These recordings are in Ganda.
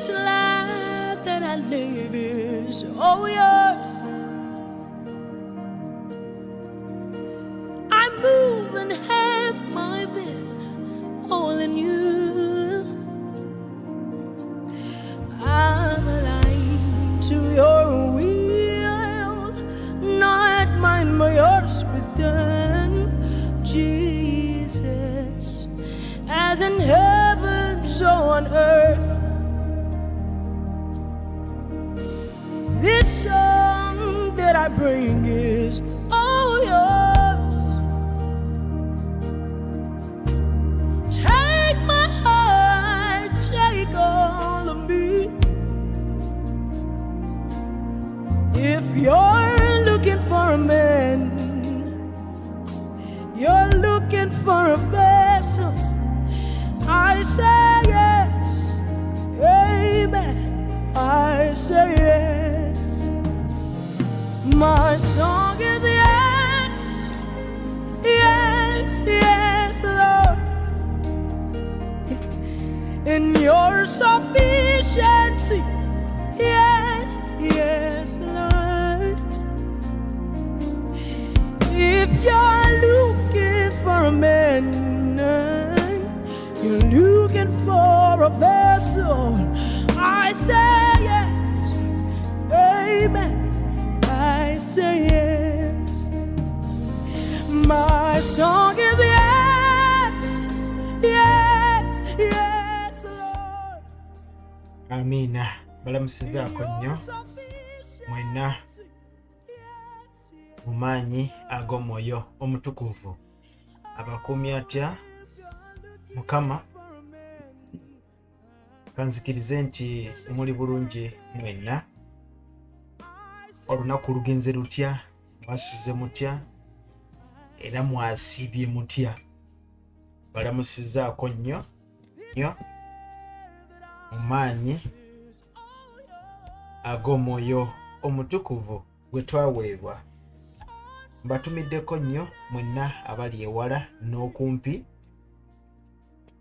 This life that I live is all yours. I move and have my being all in you. I'm aligned to your will, not mine but yours be done, Jesus. As in heaven, so on earth. This song that I bring is all yours. Take my heart, take all of me. If you're looking for a man, you're looking for a vessel, I say yes, amen, I say yes. My song is yes, yes, yes, Lord. In your sufficiency, yes, yes, Lord. If you're looking for a man, you're looking for a vessel, I say yes, amen, I say yes. My song is yes, yes, yes, Lord. Amina. Balamusizaako nnyo mwenna mu maanyi ag'omwoyo omutukuvu. Abakuumye atya Mukama? Kanzikirize nti muli bulungi mwenna. Olunaku lugenze lutya, mwasuze mutya, era mwasiibye mutya. Balamusizaako nnyo mu maanyi ag'omwoyo omutukuvu gwe twaweebwa. Mbatumiddeko nnyo mwenna abali ewala n'okumpi.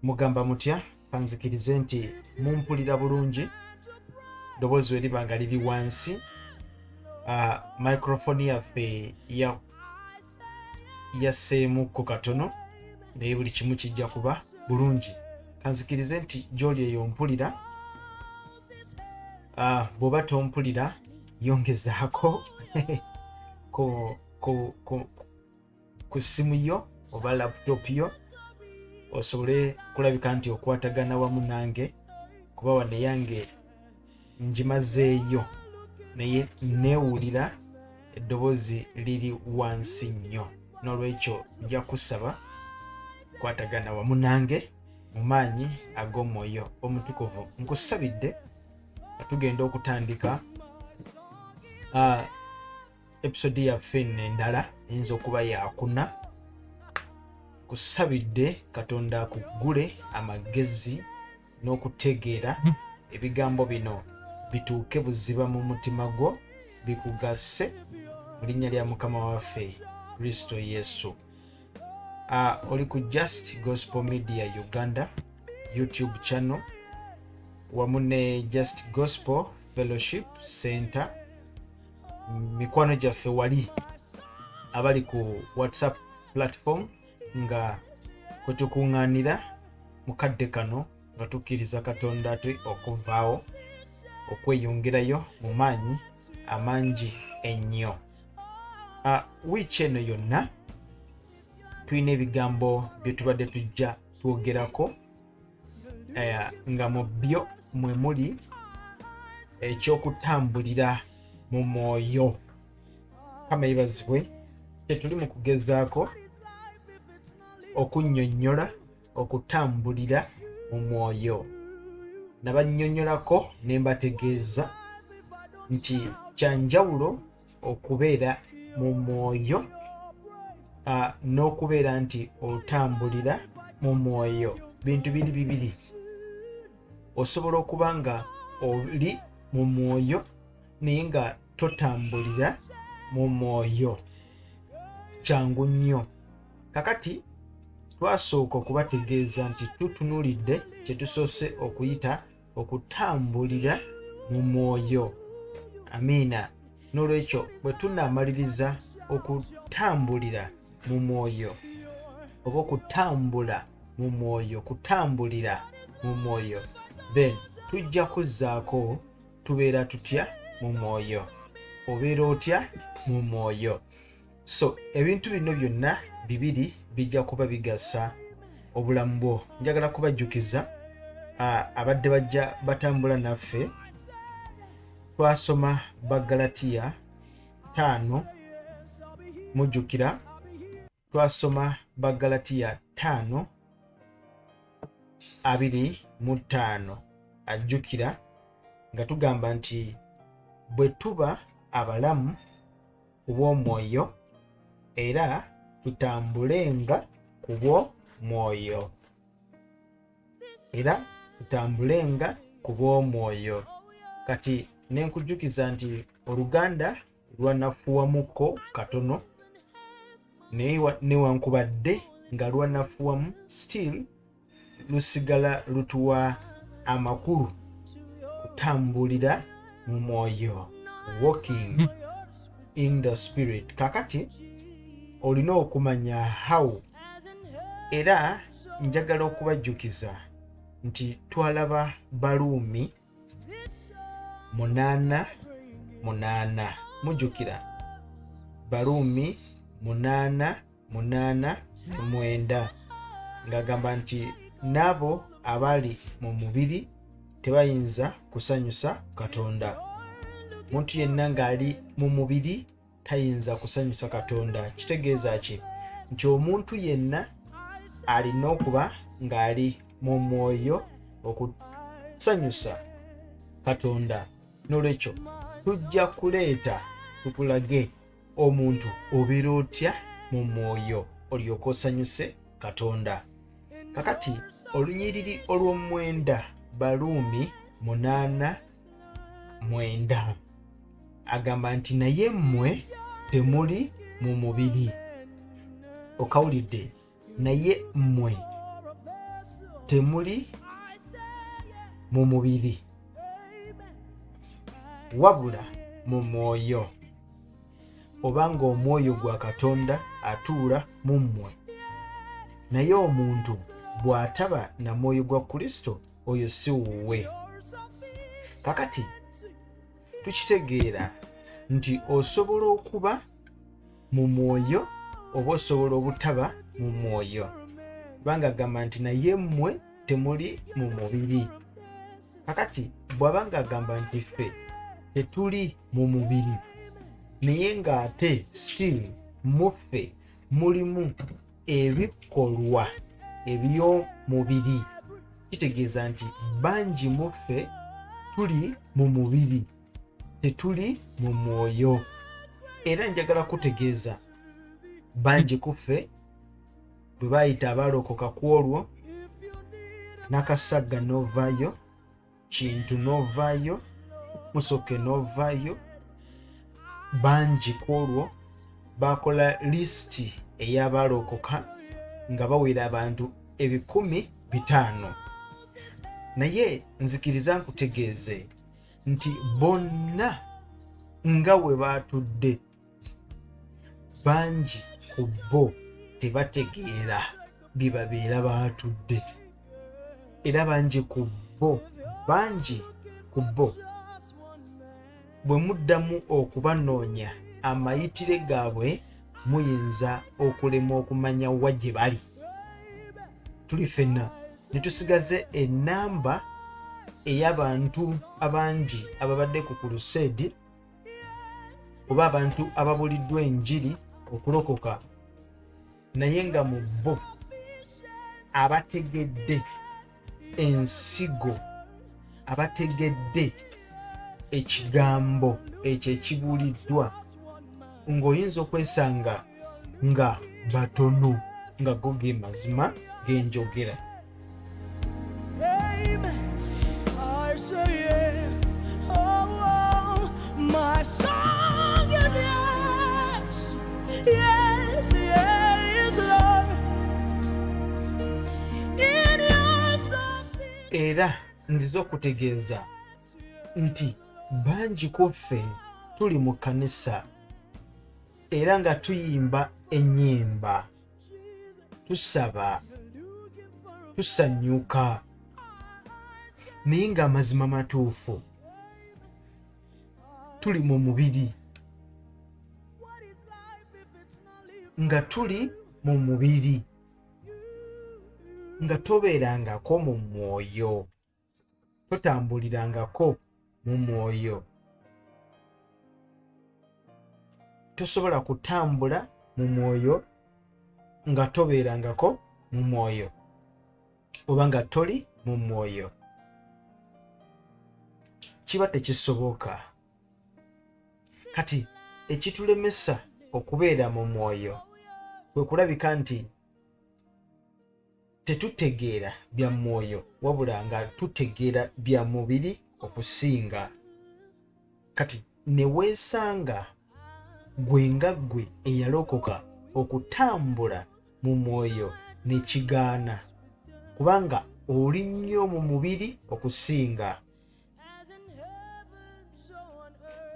Mugamba mutya? Kanzikirize nti mumpulira bulungi. Ddoboozi we liba nga liri wansi. Microphone yaffe yasseemukko katono naye buli kimu kijja kuba bulungi. Kanzikirize nti gy'oli eyo mpulira. Bw'oba tompulira yongezaako ku simu yo oba laptop yo osobole kulabika nti okwatagana wamu nange, kuba wano yange ngimazeeyo naye neewulira eddoboozi liri wansi nnyo. N'olwekyo nja kusaba kwatagana wamu nange mu maanyi ag'omwoyo omutukuvu. Nkusabidde tugenda okutandika episode yaffe endala eyinza okuba yakuna. Kusabidde Katonda akuggule amagezi n'okutegeera ebigambo bino bituuke buziba mu mutima gwo, bikugase mu linnya lya Mukama waffe Kristo Yesu. Oli ku Just Gospel Media Uganda YouTube channel wamu ne Just Gospel Fellowship Center. Mikwano gyaffe wali abali ku WhatsApp platform nga kwe tukuŋŋaanira mu kadde kano nga tukkiriza Katonda okuvaawo okweyongerayo mu maanyi amangi ennyo. Wiiki eno yonna tulina ebigambo bye tubadde tujja twogerako, nga mu byo mwe muli eky'okutambulira mu mwoyo. Kama yebazibwe tetuli mu kugezaako okunnyonnyola okutambulira mu mwoyo. Nabannyonnyolako ne mbategeeza nti kyanjawulo okubeera mu mwoyo n'okubeera nti otambulira mu mwoyo. Bintu biri bibiri. Osobola okuba nga oli mu mwoyo naye nga totambulira mu mwoyo. Kyangu nnyo. Kakati twasooka okubategeeza nti tutunulidde kye tusoose okuyita okutambulira mu mwoyo. Amiina. N'olwekyo bwe tunaamaliriza okutambulira mu mwoyo oba okutambula mu mwoyo, kutambulira mu mwoyo, then tujja kuzzaako tubeera tutya mu mwoyo. Obeera otya mu mwoyo. So ebintu bino byonna bibiri bijja kuba bigasa obulamu bwo. Njagala kubajjukiza abadde bajja batambula naffe, twasoma Bagalatiya 5, mujjukira twasoma Bagalatiya 5:25, ajjukira nga tugamba nti bwe tuba abalamu ku bw'omwoyo era tutambulenga ku bw'omwoyo. Era tutambulenga ku bw'omwoyo. Kati nenkujjukiza nti Oluganda lwanafuwamuko katono, newankubadde nga lwanafuwamu still lusigala lutuwa amakulu. Kutambulira mu mwoyo, walking in the spirit. Kakati olina okumanya how, era njagala okubajjukiza nti twalaba Baluumi 8:8. Mujjukira Baluumi 8:8-9 ng'agamba nti n'abo abali mu mubiri tebayinza kusanyusa Katonda. Muntu yenna ng'ali mu mubiri tayinza kusanyusa Katonda. Kitegeeza ki? Nti omuntu yenna alina okuba ng'ali mu mwoyo okusanyusa Katonda. N'olwekyo tujja kuleeta tukulage omuntu obeera otya mu mwoyo olyoke osanyuse Katonda. Kakati olunyiriri olw'omwenda, Baluumi 8:9 agamba nti naye mmwe temuli mu mubiri. Okawulidde? Naye mmwe temuli mu mubiri wabula mu mwoyo, obanga omwoyo gwa Katonda atuula mu mmwe. Naye omuntu bw'ataba na mwoyo gwa Kristo, oyo si wuwe. Kakati tukitegeera nti osobola okuba mu mwoyo oba osobola obutaba mu mwoyo, kubanga agamba nti naye mmwe temuli mu mubiri. Kakati bw'abanga agamba nti ffe tetuli mu mubiri, naye ng'ate still muffe mulimu ebikolwa eby'omubiri, kitegeeza nti bangi muffe tuli mu mubiri, tetuli mu mwoyo. Era njagala kutegeeza bangi kuffe bwe bayita abaalokoka ku olwo, Nakasagga n'ovaayo, Kintu n'ovaayo, Musoke n'ovaayo, bangi ku olwo bakola lisiti ey'abaalokoka nga bawera abantu 500. Naye nzikiriza nkutegeeze nti bonna nga we baatudde, bangi ku bo tebategeera bye babeera baatudde. Era bangi ku bo bwe muddamu okubanoonya amayitire gaabwe muyinza okulema okumanya wa gye bali. Tuli ffenna ne tusigaze ennamba ey'abantu abangi ababadde ku kulusedi oba abantu ababuliddwa enjiri okulokoka, naye nga mu bo abategedde ensigo, abategedde ekigambo ekyo ekibuuliddwa, ng'oyinza okwesanga nga batono, nga go ge mazima genjogera. Era nziza okutegeeza nti bangi ku ffe tuli mu kkanisa era nga tuyimba ennyimba, tusaba, tusanyuka, naye ng'amazima matuufu tuli mu mubiri, nga tuli mu mubiri, nga tobeerangako mu mwoyo, totambulirangako mu mwoyo. Tosobola kutambula mu mwoyo nga tobeerangako mu mwoyo oba nga toli mu mwoyo. Kiba tekisoboka. Kati ekitulemesa okubeera mu mwoyo kwe kulabika nti tetutegeera bya mwoyo wabula nga tutegeera bya mubiri okusinga. Kati ne weesanga gwe nga ggwe eyalokoka okutambula mu mwoyo n'ekigaana kubanga oli nnyo mu mubiri okusinga.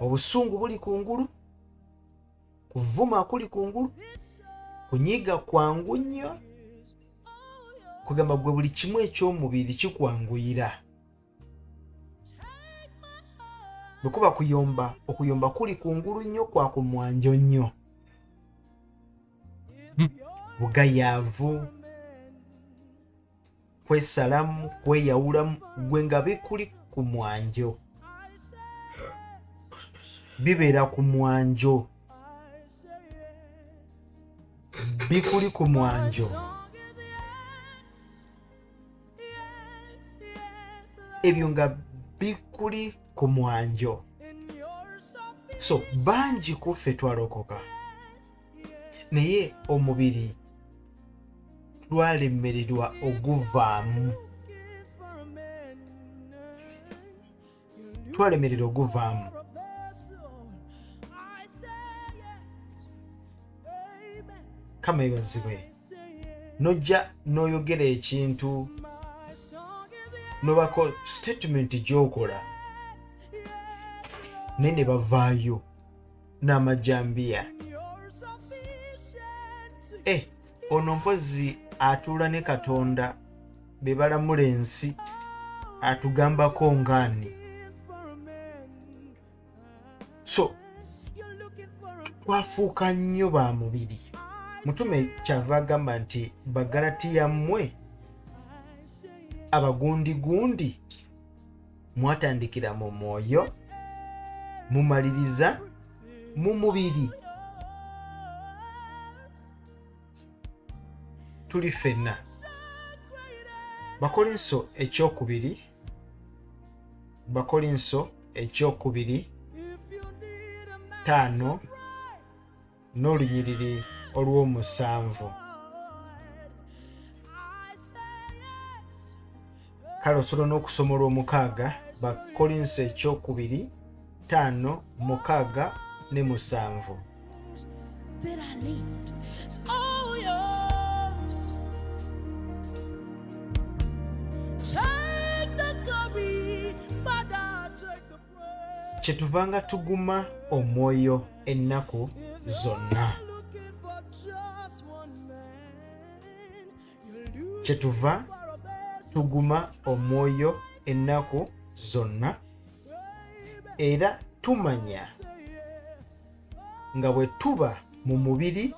Obusungu buli kungulu, kuvuma kuli kungulu, kunyiga kwangu nnyo, kugamba gwe buli kimu eky'omubiri kikwanguyira. Bwe kuba kuyomba, okuyomba kuli kungulu nnyo kwa kumwanjo nnyo. Bugayaavu, kwesalamu, kweyawulamu, gwe nga bikuli ku mwanjo. Bibeera ku mwanjo. Bikuli ku mwanjo. Ebyo nga bikuli ku mwanjo. So bangi ku ffe twalokoka naye omubiri twalemererwa oguvaamu. Twalemererwa oguvaamu. Kama ebazibwe nojja n'oyogera ekintu nobako statement gy'okola naye ne bavaayo n'amajambiya. Ono mpozi atuula ne Katonda be balamula ensi atugambako ngaani. So twafuuka nnyo ba mubiri. Mutume kyava agamba nti Bagalatiya mmwe abagundigundi mwatandikira mu mwoyo mumaliriza mu mubiri. Tuli ffenna. Bakolinso ekyokubiri 5 n'olunyiriri olw'omusanvu. Kale osobola n'okusoma olw'omukaaga. Bakolinso ekyokubiri 5, 6 ne 7. Kyetuvanga tuguma omwoyo ennaku zonna. Kyetuva tuguma omwoyo ennaku zonna era tumanya nga bwe tuba mu mubiri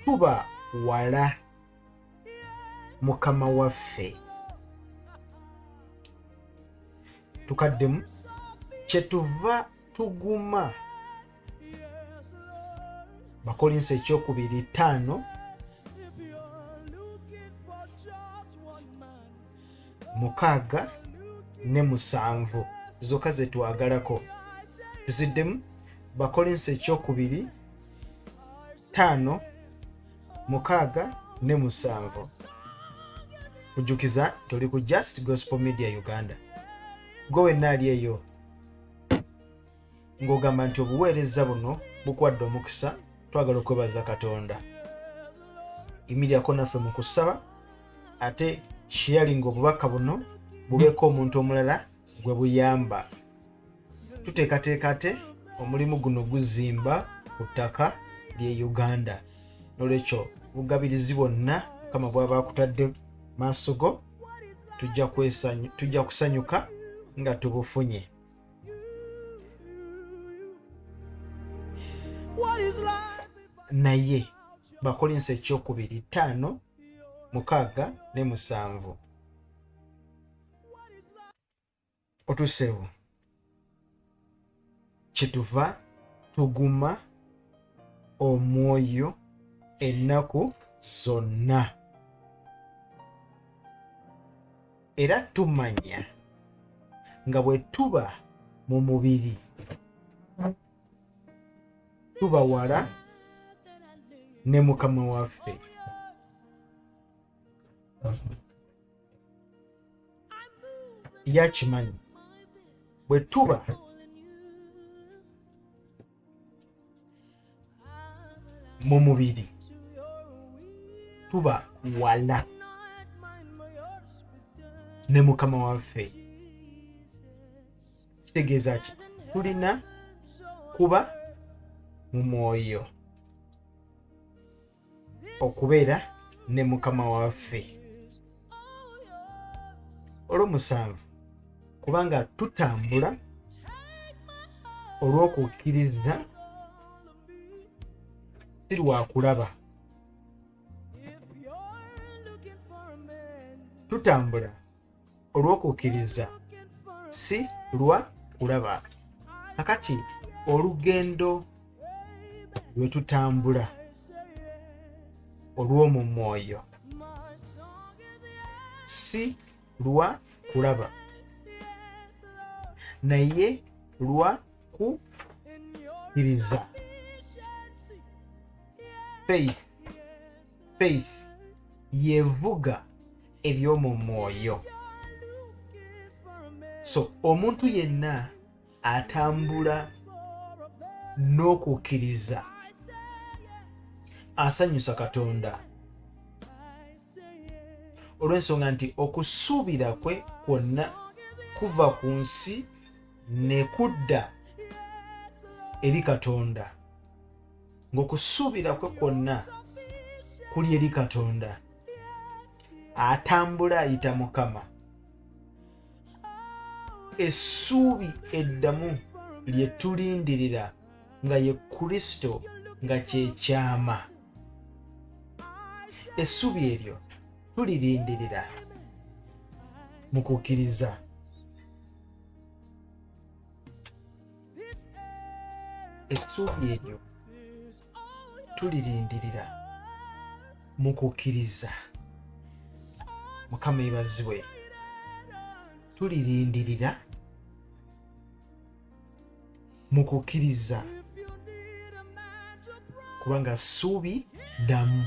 tuba wala Mukama waffe. Tukaddemu kyetuva tuguma. Bakolinso ekyokubiri 5, 6 ne 7 zokka ze twagalako. Tuziddemu Bakolinso ekyokubiri 5, 6 ne 7. Kujjukiza tuli ku Just Gospel Media Uganda. Gwe wenna ali eyo ng'ogamba nti obuweereza buno bukwadde omukisa, twagala okwebaza Katonda. Yimiryako naffe mu kusaba ate sharing obubaka buno bubeeko omuntu omulala gwe buyamba. Tuteekateekate omulimu guno guzimba ku ttaka ly'e Uganda. N'olwekyo bugabirizi bwonna Mukama bw'aba akutadde maaso go tujja kusanyuka nga tubufunye. Naye Bakolinso ekyokubiri 5:6-7 otuseewo kyetuva tuguma omwoyo ennaku zonna, era tumanya nga bwe tuba mu mubiri tuba wala ne Mukama waffe. Yakimanyi bwe tuba mu mubiri tuba wala ne Mukama waffe. Kitegeeza ki? Tulina kuba mu mwoyo okubeera ne Mukama waffe. Olw'omusanvu kubanga tutambula olw'okukkiriza si lwa kulaba. Tutambula olw'okukkiriza si lwa kulaba. Kakati olugendo lwe tutambula olw'omu mwoyo si lwa kulaba naye lwa kukkiriza. Faith yevuga eby'omu mwoyo. So omuntu yenna atambula n'okukkiriza asanyusa Katonda, olw'ensonga nti okusuubira kwe kwonna kuva ku nsi ne kudda eri Katonda. Ng'okusuubira kwe kwonna kuli eri Katonda. Atambula ayita Mukama. Essuubi eddamu lye tulindirira nga ye Kristo nga kye kyama. Essuubi eryo tulirindirira mu kukkiriza. Essuubi eryo tulirindirira mu kukkiriza. Mukama yeebazibwe. Tulirindirira mu kukkiriza kubanga ssuubi ddamu.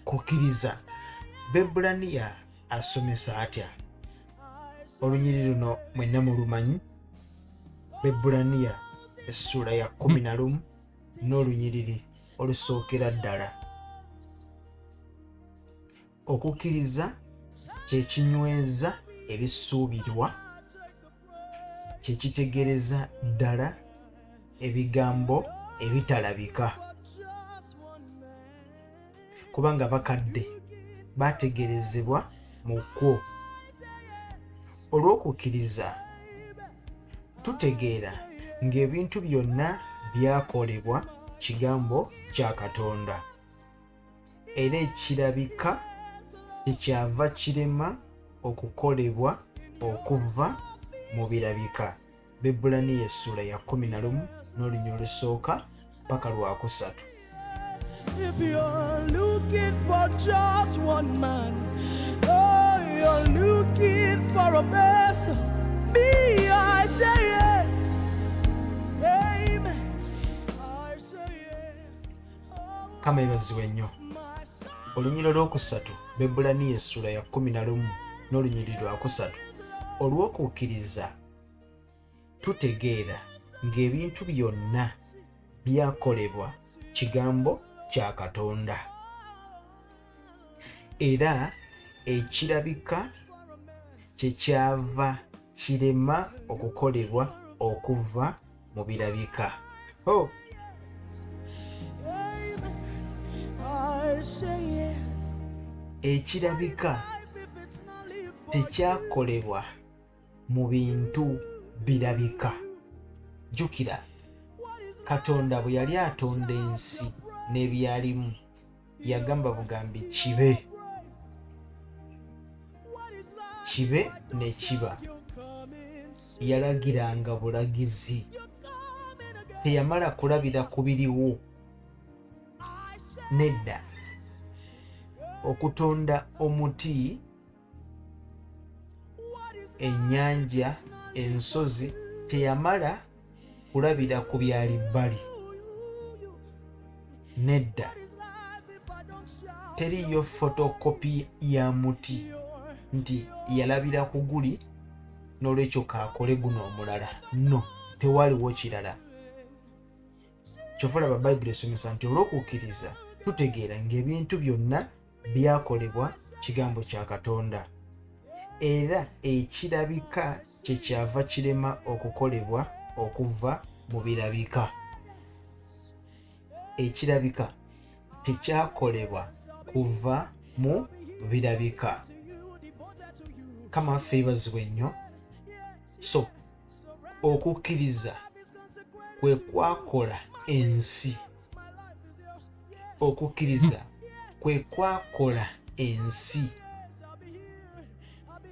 Kukkiriza Bebbulaniya asomesa atya? Olunyiri luno mwenna mulumanyi. Bebbulaniya essula ya 11 n'olunyiriri olusookera ddala. Okukkiriza kye kinyweza ebisuubirwa, kye kitegereza ddala ebigambo ebitalabika. Kubanga bakadde bategerezebwa mu kwo. Olw'okukkiriza tutegeera ng'ebintu byonna byakolebwa kigambo kya Katonda, era ekirabika tekyava kirema okukolebwa okuva mu birabika. Bebbulaniya essula ya 11 n'olunyiri olusooka paka lwakusatu. If you're looking for just one man, oh, you're looking for a vessel, me, I say yes. Amen. I say yes. Kama yeebazibwe nnyo. Olunyiri olwokusatu Bebbulaniya essula ya 11 n'olunyiri lwakusatu. Olw'okukkiriza tutegeera ng'ebintu byonna byakolebwa kigambo kya Katonda, era ekirabika kyekyava kirema okukolebwa okuva mu birabika. Ekirabika tekyakolebwa mu bintu birabika. Jjukira, Katonda bwe yali atonda ensi n'ebyalimu yagamba bugambi kibe. Kibe ne kiba. Yalagiranga bulagizi. Teyamala kulabira ku biriwo. Nedda. Okutonda omuti, ennyanja, ensozi, teyamala kulabira ku byali bbali. Nedda. Teriyo fotokopi ya muti nti yalabira ku guli n'olwekyo kaakole guno omulala. No, tewaliwo kirala. Kyova olaba Bayibuli esomesa nti olw'okukkiriza tutegeera ng'ebintu byonna byakolebwa kigambo kya Katonda, era ekirabika kyekyava kirema okukolebwa okuva mu birabika. Ekirabika tekyakolebwa kuva mu birabika. Kama feebazibwe nnyo. So okukkiriza kwe kwakola ensi. Okukkiriza kwe kwakola ensi.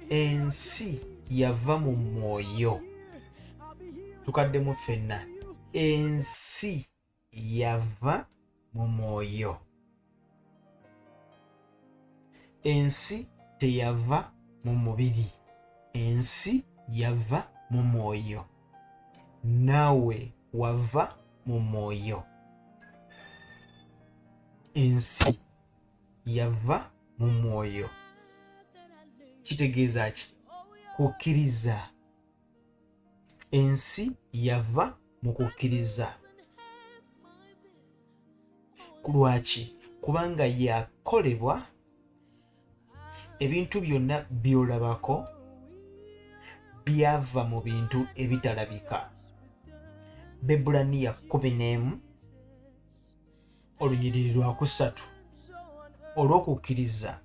Ensi yava mu mwoyo. Tukaddemu ffenna. Ensi yava mu mwoyo. Ensi teyava mu mubiri. Ensi yava mu mwoyo. Naawe wava mu mwoyo. Ensi yava mu mwoyo. Kitegeeza ki? Kukkiriza. Ensi yava mu kukkiriza. Lwaki? Kubanga yakolebwa. Ebintu byonna by'olabako byava mu bintu ebitalabika. Bebulaniya 11 olunyiriri lwa 3. Olw'okukkiriza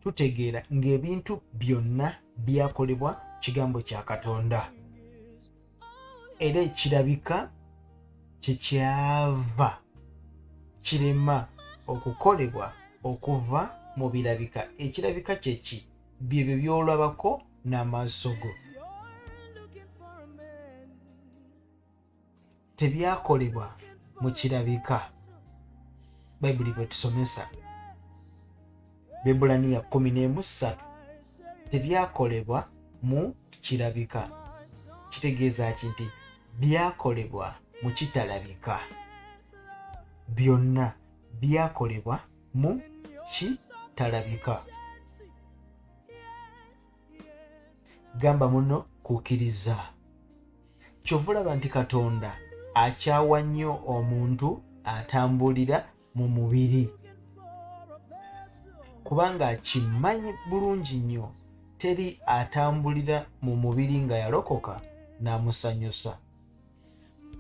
tutegeera ng'ebintu byonna byakolebwa kigambo kya Katonda, era ekirabika kyekyava kirema okukolebwa okuva mu birabika. Ekirabika kyeki? Byebyo by'olabako n'amaaso go. Tebyakolebwa mu kirabika. Bayibuli bwe tusomesa Bebulaniya 13 tebyakolebwa mu kirabika. Kitegeeza ki? Nti byakolebwa mu kitalabika. Byonna byakolebwa mu kitalabika. Gamba muno kukkiriza. Kyova olaba nti Katonda akyawa nnyo omuntu atambulira mu mubiri, kubanga akimanyi bulungi nnyo teri atambulira mu mubiri nga yalokoka n'amusanyusa.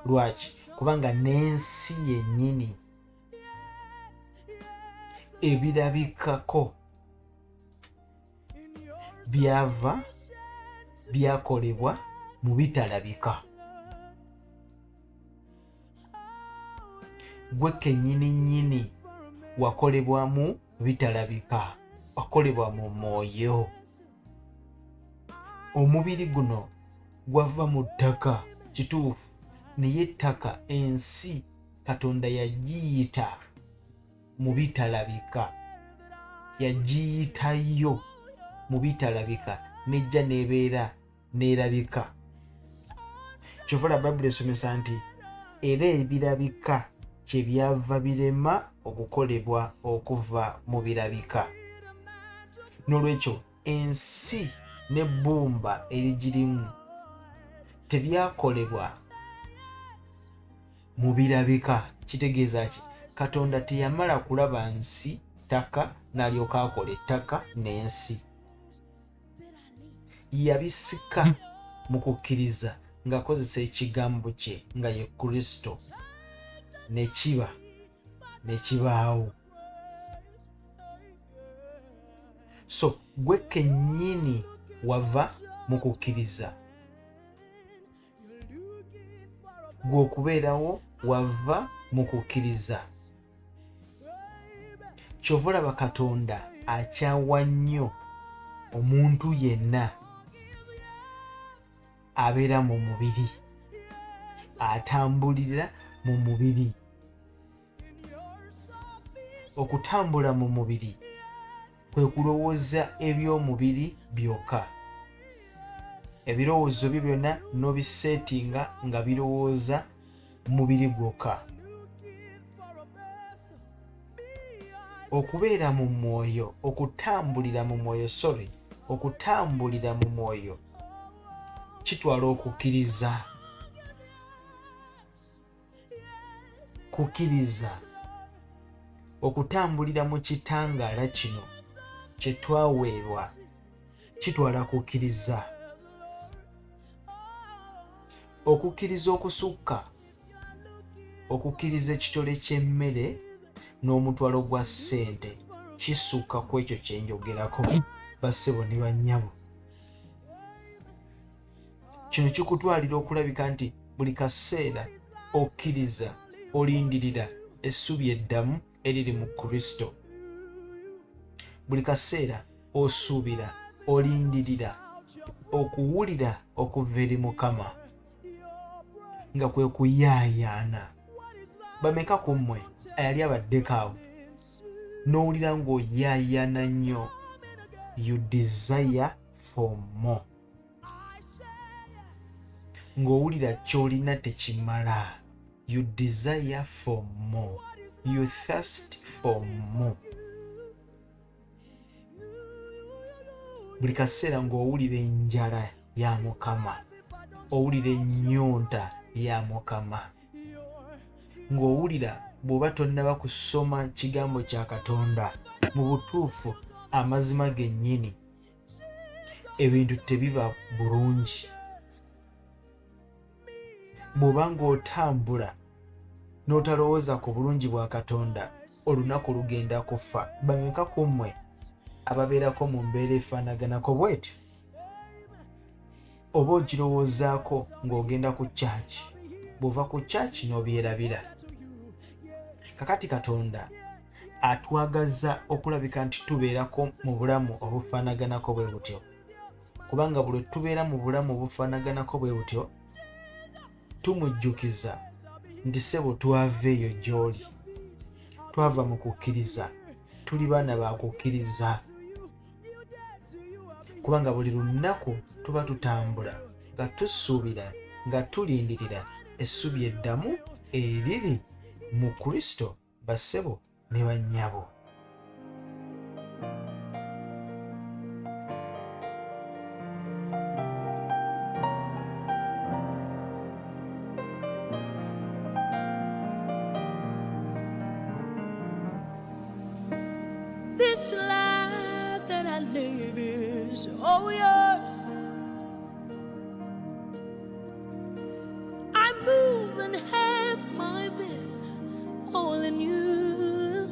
Lwaki? Kubanga n'ensi yennyini ebirabikako byakolebwa mu bitalabika. Gwe kennyini nnyini wakolebwa mu bitalabika. Wakolebwa mu mwoyo. Omubiri guno gwava mu ttaka, kituufu, naye ettaka, ensi, Katonda yagiyita mu bitalabika. Yagiyitayo mu bitalabika nejja nebeera neerabika. Kyova olaba Bayibuli esomesa nti era ebirabika kyebyava birema okukolebwa okuva mu birabika. N'olwekyo ensi n'ebbumba erigirimu tebyakolebwa mu birabika. Kitegeeza ki? Katonda teyamala kulaba nsi ettaka n'alyoka akola ettaka n'ensi. Yabisika mu kukkiriza ng'akozesa ekigambo kye nga ye Kristo, ne kiba ne kibaawo. So gwe kennyini wava mu kukkiriza, gwe okubeerawo wava mu kukkiriza. Kyova olaba Katonda akyawa nnyo omuntu yenna abeera mu mubiri, atambulira mu mubiri. Okutambula mu mubiri kwe kulowooza eby'omubiri byokka. Ebirowoozo byo byonna n'obiseetinga nga birowooza mubiri gwokka. Okubeera mu mwoyo, okutambulira mu mwoyo, okutambulira mu mwoyo kitwala okukkiriza. Kukkiriza, okutambulira mu kitangaala kino kye twaweebwa kitwala kukkiriza. Okukkiriza okusukka, okukkiriza ekitole ky'emmere n'omutwalo gwa ssente kisukka ku ekyo kye njogerako, bassebo ne bannyabo. Kino kikutwalira okulabika nti buli kaseera okkiriza, olindirira essubi eddamu eriri mu Kristo. Buli kaseera osuubira, olindirira okuwulira okuva eri Mukama nga kwe kuyaayaana. Bameka ku mmwe ayali abaddeko awo n'owulira ng'oyaayaana nnyo? You desire for more. Ng'owulira ky'olina tekimala. You desire for more. You thirst for more. Buli kaseera ng'owulira enjala ya Mukama, owulira ennyonta ya Mukama, ng'owulira bw'oba tonnaba kusoma kigambo kya Katonda mu butuufu amazima gennyini, ebintu tebiba bulungi. Bw'oba ng'otambula n'otalowooza ku bulungi bwa Katonda, olunaku lugenda kufa. Bameka ku mmwe ababeerako mu mbeera efaanaganako bw'etyo? Oba ogirowoozaako ng'ogenda ku kyaki, bw'ova ku kyaki n'obyerabira. Kakati Katonda atwagaza okulabika nti tubeerako mu bulamu obufaanaganako bwe butyo, kubanga buli tubeera mu bulamu obufaanaganako bwe butyo tumujjukiza nti ssebo twava eyo gy'oli, twava mu kukkiriza, tuli baana ba kukkiriza. Kubanga buli lunaku tuba tutambula nga tusuubira, nga tulindirira essubi eddamu eriri mu Kristo, bassebo ne bannyabo. This life that I live is all yours. I move and have my being all in you.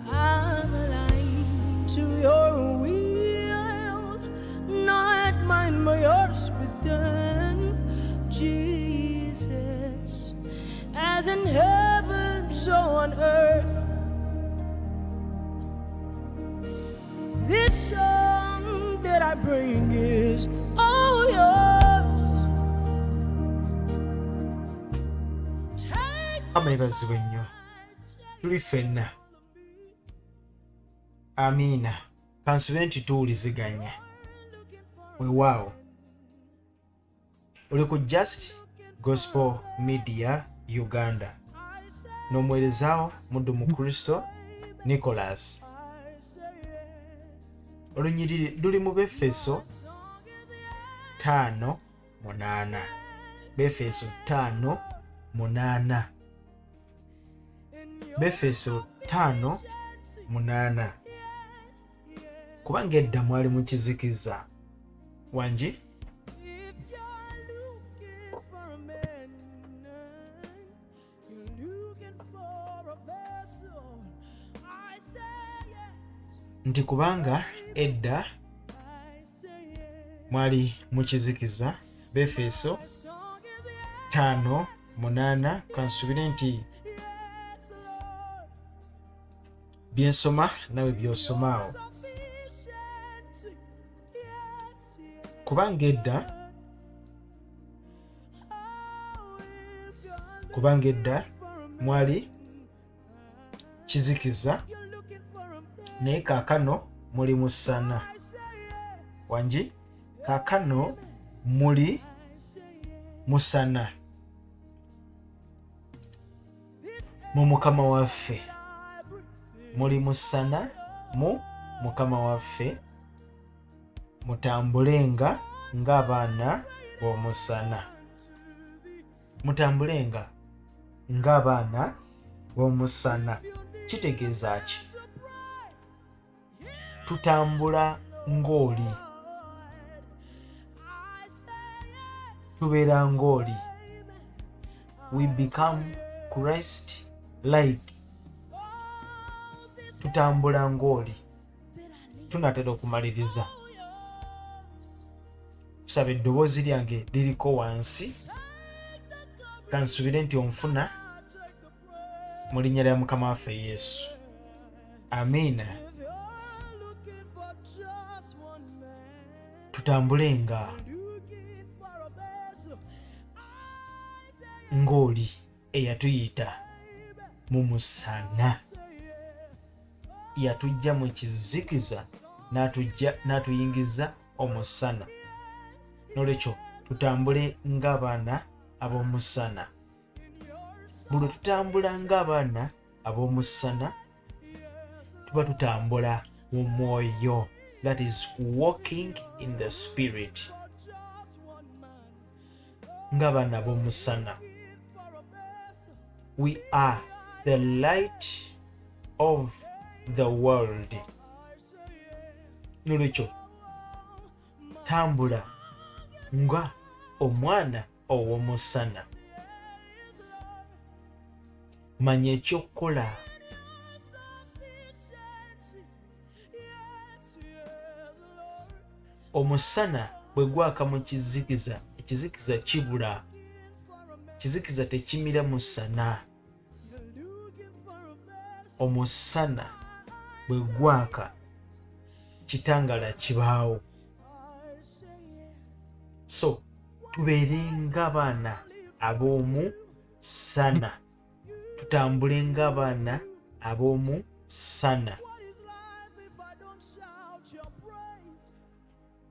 I'm aligned to your will, not mine but yours be done, Jesus. As in heaven, so on earth. This song that I bring is all yours. Amebazibwe nnyo, tuli ffenna. Amiina. Kansube nti tuwuliziganya. Weewaawo. Oli ku Just Gospel Media Uganda. N'omuweerezaawo muddu mu Kristo Nicholas. Olunyiriri luli mu Befeso 5:8. Befeso 5:8. Befeso 5:8. Kubanga edda mwali mu kizikiza. Wangi? Nti kubanga edda mwali mu kizikiza. Befeso 5:8. Kansubire nti byensoma nawe byosomaawo. Kubanga edda mwali kizikiza naye kaakano muli musana. Wangi? Kaakano muli musana mu Mukama waffe. Muli musana mu Mukama waffe. Mutambulenga ng'abaana b'omusana. Mutambulenga ng'abaana b'omusana. Kitegeeza ki? Tutambula ng'oli. Tubeera ng'oli. We become Christ like. Tutambula ng'oli. Tunatera okumaliriza. Tusaba eddoboozi lyange liriko wansi. Kansubire nti onfuna mu linnya lya Mukama waffe Yesu. Amiina. Tutambulenga ng'oli eyatuyita mu musana. Yatujja mu kizikiza n'atuyingiza omusana. Nolwekyo tutambule ng'abaana ab'omusana. Buli tutambula ng'abaana ab'omusana tuba tutambula mu mwoyo. That is walking in the spirit. Ng'abaana ab'omusana. We are the light of the world. Nolwekyo tambula nga omwana ow'omusana. Manya ekyokukola. Omusana bwe gwaka mu kizikiza, ekizikiza kibula. Kizikiza tekimira musana. Omusana bwe gwaka kitangala kibaawo. So tubeere ng'abaana ab'omusana. Tutambule ng'abaana ab'omusana.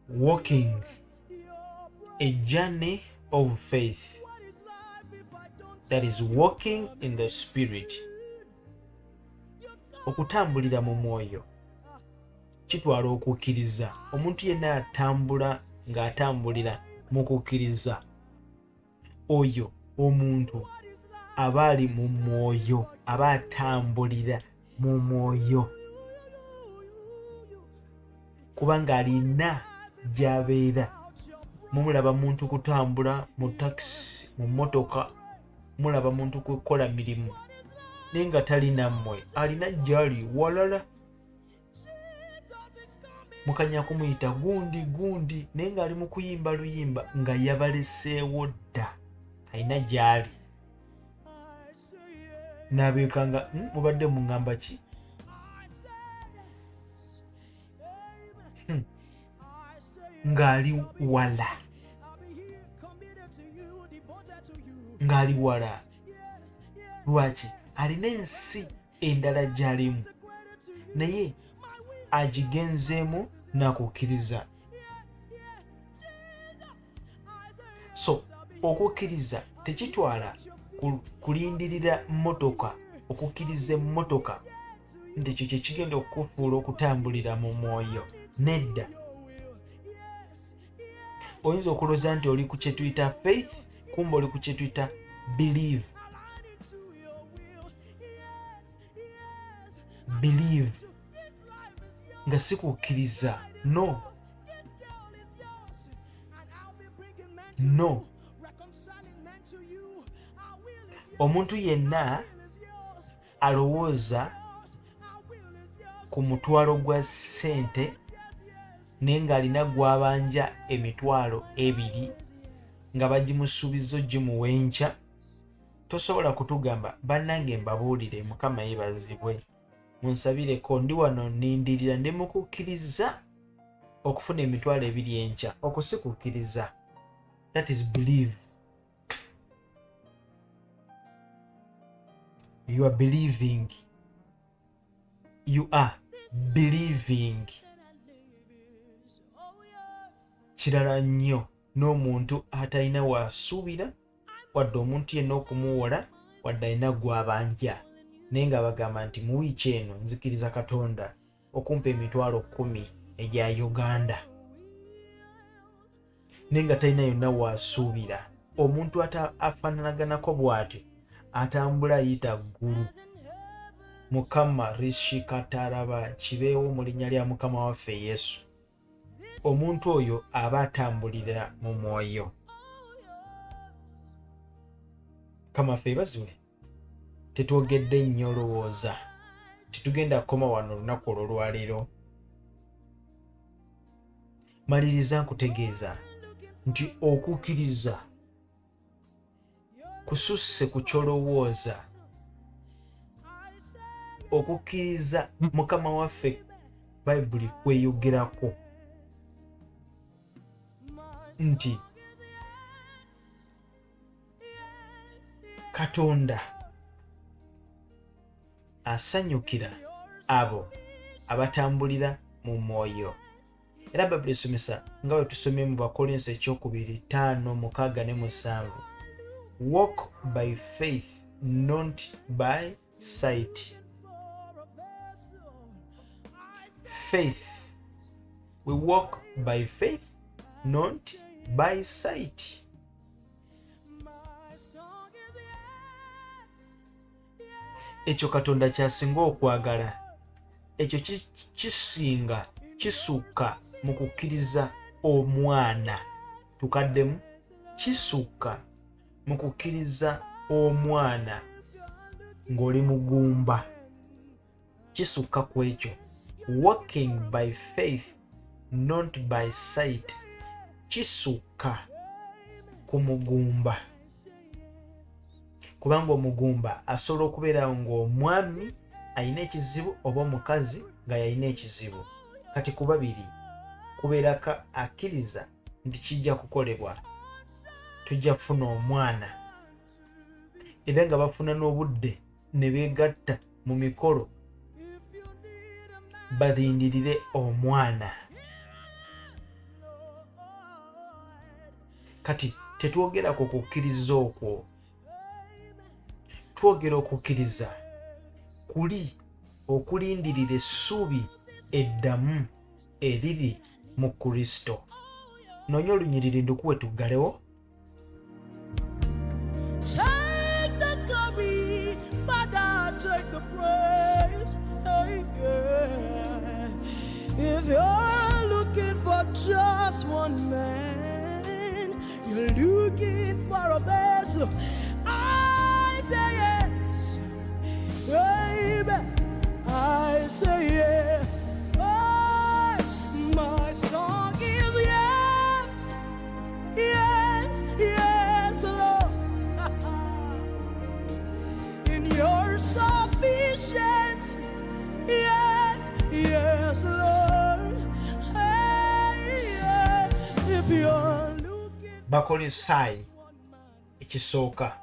Walking a journey of faith. That is walking in the spirit. Okutambulira mu mwoyo kitwala okukkiriza. Omuntu yenna atambula ng'atambulira mu kukkiriza, oyo omuntu aba ali mu mwoyo, aba atambulira mu mwoyo, kubanga alina gy'abeera. Mumulaba muntu kutambula mu takisi, mu mmotoka, mulaba muntu kukola mirimu naye nga talina mmwe, alina gy'ali walala. Mukanya kumuyita gundi naye ng'ali mu kuyimba luyimba nga yabaleseewo dda, alina gy'ali. N'abeekanga mubadde muŋŋamba ki? Ng'ali wala. Ng'ali wala. Lwaki? Alina ensi endala gy'alimu naye agigenzeemu n'akukkiriza. So okukkiriza tekitwala kulindirira mmotoka, okukkiriza emmotoka nti ekyo kye kigenda okukufuula okutambulira mu mwoyo. Nedda. Oyinza okulowooza nti oli ku kye tuyita faith, kumbe oli ku kye tuyita believe. believe nga sikukkiriza. No. Omuntu yenna alowooza ku mutwalo gwa ssente naye ng'alina gw'abanja emitwalo 2 nga bagimusuubiza gimuwa enkya, tosobola kutugamba bannange mbabuulire Mukama yeebazibwe munsabireko ndi wano nindirira ndi mukukkiriza okufuna emitwalo 2 enkya. Okusikukkiriza. That is believe. You are believing. You are believing. Kirala nnyo n'omuntu atalina wasuubira wadde omuntu yenna okumuwola wadde alina gw'abanja naye nga bagamba nti mu wiiki eno nzikiriza Katonda okumpa emitwalo 10 egya Uganda naye nga talina yonna wasuubira. Omuntu afaananaganako bw'atyo atambula ayita ggulu. Mukama rishikataraba kibeewo mu linnya lya Mukama waffe Yesu. Omuntu oyo aba atambulira mu mwoyo. Kama ffe bazwe tetwogedde nnyo olowooza tetugenda kukoma wano olunaku olwaleero. Maliriza nkutegeeza nti okukkiriza kususse ku kyolowooza. Okukkiriza Mukama waffe Bayibuli kweyogerako nti Katonda asanyukira abo abatambulira mu mwoyo. Era Bayibuli esomesa nga bwe tusomye mu Bakolinso 2:5-7. Walk by faith, not by sight. Faith. We walk by faith, not by sight. Ekyo Katonda kyasinga okwagala. Ekyo kisinga kisukka mu kukkiriza omwana. Tukaddemu kisukka mu kukkiriza omwana ng'oli mugumba. Kisukka ku ekyo. Walking by faith, not by sight. Kisukka ku mugumba. Kubanga omugumba asobola okubeerawo ng'omwami alina ekizibu oba omukazi nga yalina ekizibu. Kati ku babiri kubeerako akkiriza nti kijja kukolebwa. Tujja kufuna omwana. Era nga bafuna n'obudde ne beegatta mu mikolo balindirire omwana. Kati tetwogera ku kukkiriza okwo. Twogera okukkiriza kuli okulindirira essuubi eddamu eriri mu Kristo. Noonya olunyiriri ndukuwe tuggalewo. Take the glory, Father, take the praise. Hey, yeah. If you're looking for just one man, you're looking for a vessel. I say yes, baby. I say yes. Oh, my song is yes, yes, yes, Lord. In your sufficiency, yes, yes, Lord. Hey, yeah. If you're looking. Bakolosaayi ekisooka.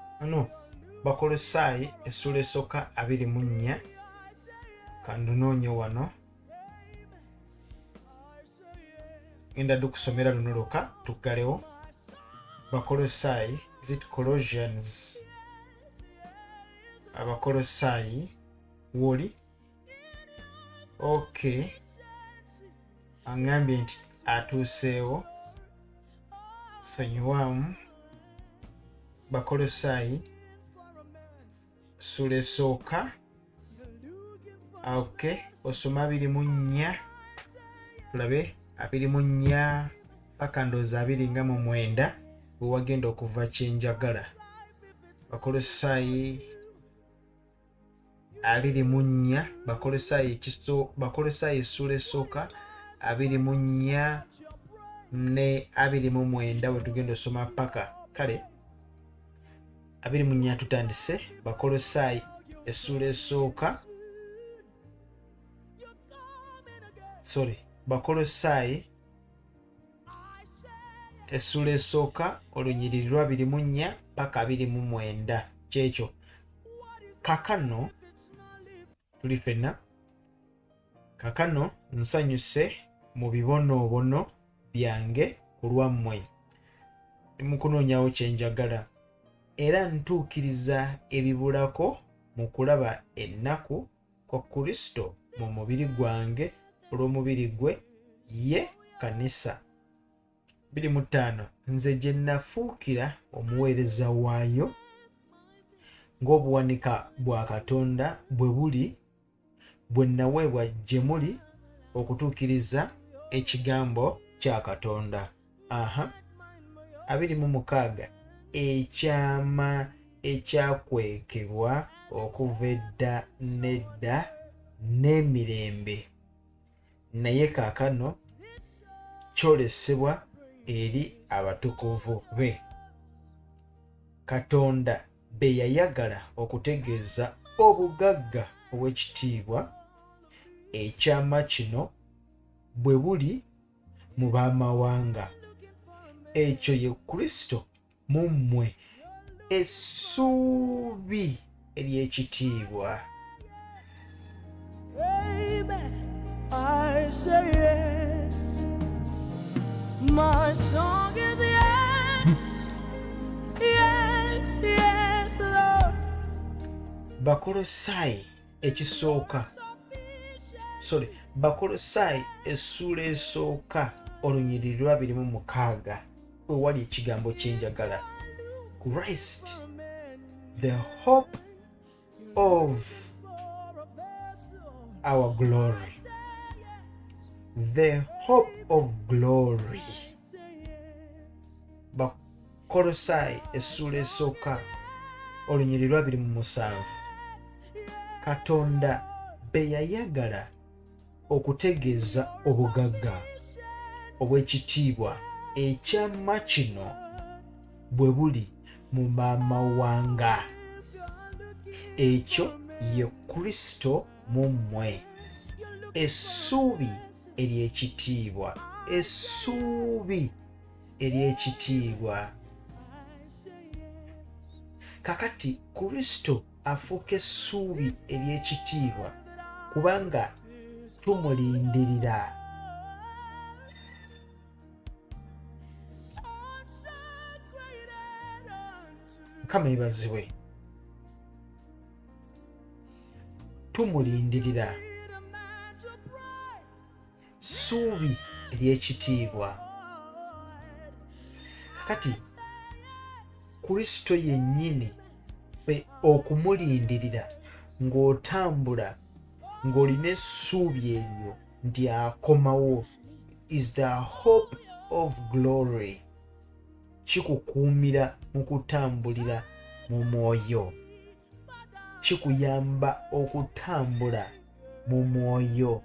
Bakolosaayi essula esooka 24. Kandunoonye wano. Ngenda dukusomera luno lwoka tuggalewo. Bakolosaayi, is it Colossians? Abakolosaayi woli. Okay. Angambye nti atuuseewo. Sanyuwamu. Bakolosaayi essula esooka Okay, osoma 24 tulabe 24 paka ndooza 29 bwe wagenda okuva kyenjagala. Bakolosaayi 24 Bakolosaayi essula esooka 24 ne 29 bwe tugenda osoma paka kale 24 tutandise. Bakolosaayi essula esooka Bakolosaayi essula esooka olunyiriri lwa 24 paka 29 kyekyo. Kakano tuli fenna, kakano nsanyuse mu bibonoobono byange ku lwammwe mu kunoonyawo kyenjagala, era ntuukiriza ebibulako mu kulaba ennaku kwa Kristo mu mubiri gwange olw'omubiri gwe ye Kanisa. 25 Nze gye nafuukira omuweereza waayo ng'obuwanika bwa Katonda bwe buli, bwe naweebwa gye muli okutuukiriza ekigambo kya Katonda. 26 Ekyama ekyakwekebwa okuva edda n'edda n'emirembe, naye kaakano kyolesebwa eri abatukuvu be. Katonda be yayagala okutegeeza obugagga obw'ekitiibwa ekyama kino bwe buli mu baamawanga, ekyo ye Kristo mu mmwe, essuubi ery'ekitiibwa. Amen. I say yes. My song is yes. Yes, yes, Lord. Bakolosaayi ekisooka Bakolosaayi essula esooka olunyiriri lwa 26 we wali ekigambo kyenjagala. Christ, the hope of our glory. The hope of glory. Bakolosaayi essula esooka olunyiriri lwa 27 Katonda be yayagala okutegeeza obugagga obw'ekitiibwa ekyama kino bwe buli mu baamawanga, ekyo ye Kristo mu mmwe, essuubi ery'ekitiibwa, essuubi ery'ekitiibwa. Kakati Kristo afuuka essuubi ery'ekitiibwa kubanga tumulindirira. Mukama yeebazibwe. Tumulindirira ssuubi ery'ekitiibwa. Kakati Kristo yennyini be okumulindirira ng'otambula ng'olina essuubi eryo nti akomawo, is the hope of glory. Kikukuumira mu kutambulira mu mwoyo, kikuyamba okutambula mu mwoyo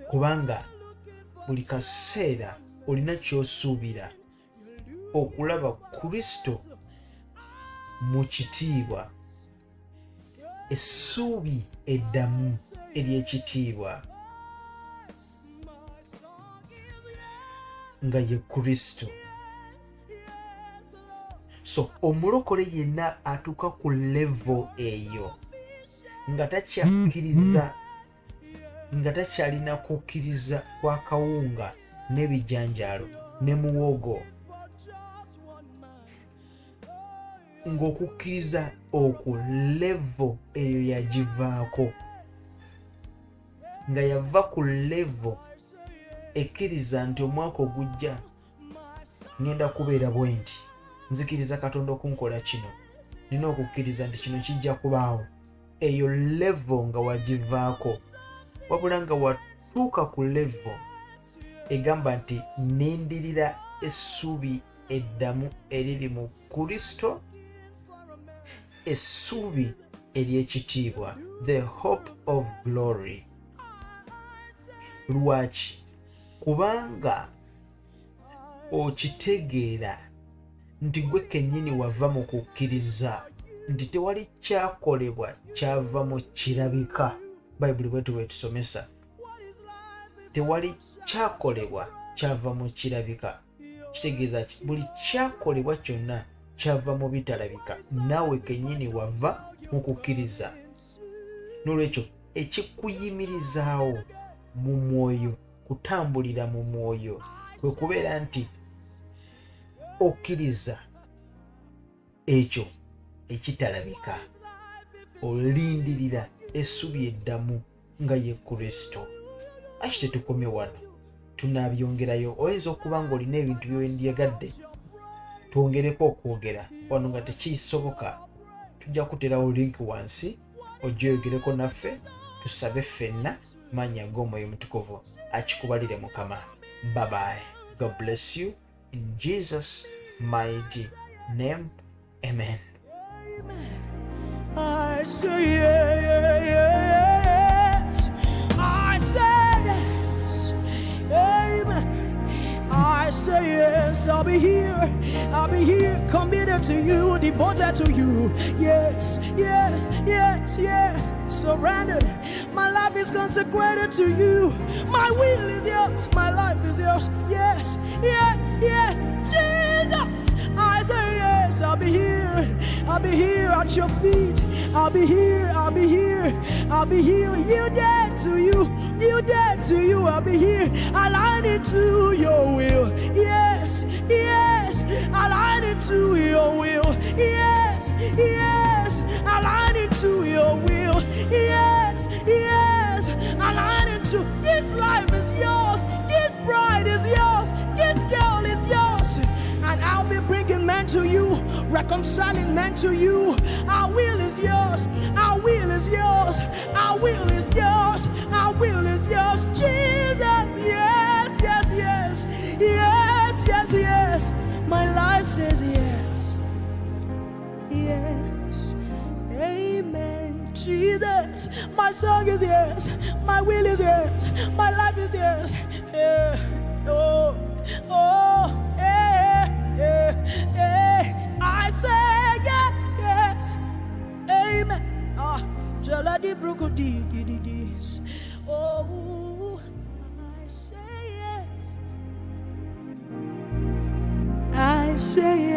kubanga buli kaseera olina ky'osuubira okulaba Kristo mu kitiibwa, essuubi eddamu ery'ekitiibwa nga ye Kristo. So omulokole yenna atuuka ku level eyo nga takyakkiriza, nga takyalina kukkiriza kwa kawunga n'ebijanjaalo ne muwogo, ng'okukkiriza okwo level eyo yagivaako, nga yava ku level ekkiriza nti omwaka ogujja ngenda kubeera bwe nti, nzikiriza Katonda okunkola kino, nina okukkiriza nti kino kijja kubaawo, eyo level nga wagivaako, wabula nga watuuka ku level egamba nti nindirira essuubi eddamu eriri mu Kristo, essuubi ery'ekitiibwa, the hope of glory. Lwaki? Kubanga okitegeera nti gwe kennyini wava mu kukkiriza nti tewali kyakolebwa kyava mu kirabika. Bayibuli bwetu bwetusomesa, tewali kyakolebwa kyava mu kirabika. Kitegeeza ki? Buli kyakolebwa kyonna kyava mu bitalabika. Naawe kennyini wava mu kukkiriza. N'olwekyo ekikuyimirizaawo mu mwoyo, kutambulira mu mwoyo, kwe kubeera nti okkiriza ekyo ekitalabika, olindirira essuubi eddamu nga ye Kristo. Aki tetukomye wano, tunaabyongerayo. Oyinza okuba nga olina ebintu by'endyagadde twongereko okwogera wano nga tekisoboka. Tujja kuterawo link wansi ogyogereko naffe, tusabe ffenna, mannya g'Omwoyo Mutukuvu akikubalire Mukama. Bye bye. God bless you in Jesus' mighty name. Amen. I say yes. I say yes. Amen. I say yes. I'll be here. I'll be here, committed to you, devoted to you. Yes, yes, yes, yes. Surrendered. My life is consecrated to you. My will is yours. My life is yours. Yes, yes, yes. Jesus. I say yes, I'll be here. I'll be here at your feet. I'll be here, I'll be here, I'll be here. Yielded to you, yielded to you. I'll be here, aligning to your will. Yes, yes, aligning to your will. Yes, yes, aligning to your will. Yes, yes, aligning to this life is yours. This bride is yours. This girl is yours. And I'll be bringing men to you, reconciling men to you. Our will is yours. Our will is yours. Our will is yours. Our will is yours. Jesus, yes, yes, yes. Yes, yes, yes. My life says yes. Yes. Amen. Jesus, my song is yes. My will is yes. My life is yes. Yeah. Oh, oh. I say yes, yes, amen. Jaladi brokodikidis. Oh, I say yes. I say